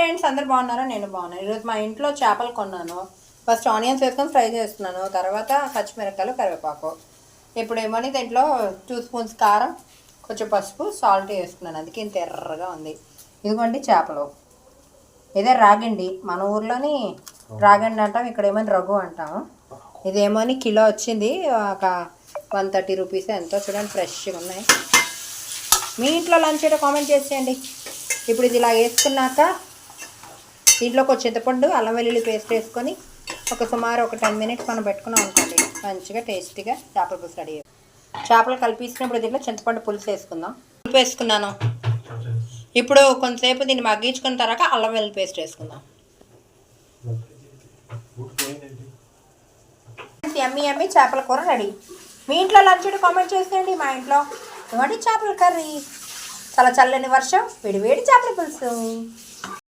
Friends, అందరు బాగున్నారా? నేను బాగున్నాను. ఈరోజు మా ఇంట్లో చేపలు కొన్నాను. ఫస్ట్ ఆనియన్స్ వేసుకొని ఫ్రై చేస్తున్నాను, తర్వాత పచ్చిమిరపకాయలు, కరివేపాకు. ఇప్పుడు ఏమని దీంట్లో 2 స్పూన్స్ కారం, కొంచెం పసుపు, సాల్ట్ వేసుకున్నాను, అందుకే ఇంత ఎర్రగా ఉంది. ఇదిగోండి చేపలు. ఇదే రాగండి, మన ఊర్లోని రాగండి అంటాం, ఇక్కడ ఏమని రఘు అంటాము. ఇదేమోని కిలో వచ్చింది, ఒక 130 రూపీస్ ఎంతో. చూడండి, ఫ్రెష్గా ఉన్నాయి. మీ ఇంట్లో లంచ్ ఏంటో కామెంట్ చేసేయండి. ఇప్పుడు ఇది ఇలా వేసుకున్నాక దీంట్లోకి ఒక చింతపండు, అల్లం వెల్లుల్లి పేస్ట్ వేసుకొని సుమారు ఒక 10 మినిట్స్ మనం పెట్టుకున్నాం అనుకోండి, మంచిగా టేస్టీగా చేపల పులుసు రెడీ. చేపలు కలిపిస్తున్నప్పుడు దీంట్లో చింతపండు పులుసు వేసుకుందాం. పులుపు వేసుకున్నాను. ఇప్పుడు కొంతసేపు దీన్ని మగ్గించుకున్న తర్వాత అల్లం వెల్లుల్లి పేస్ట్ వేసుకుందాం. యమ్మీ యమ్మీ చేపల కూర రెడీ. మీ ఇంట్లో లంచ్ కామెంట్ చేసేయండి. మా ఇంట్లో ఇవ్వండి చేపల కర్రీ, చాలా చల్లని వర్షం, వేడి వేడి చేపల పులుసు.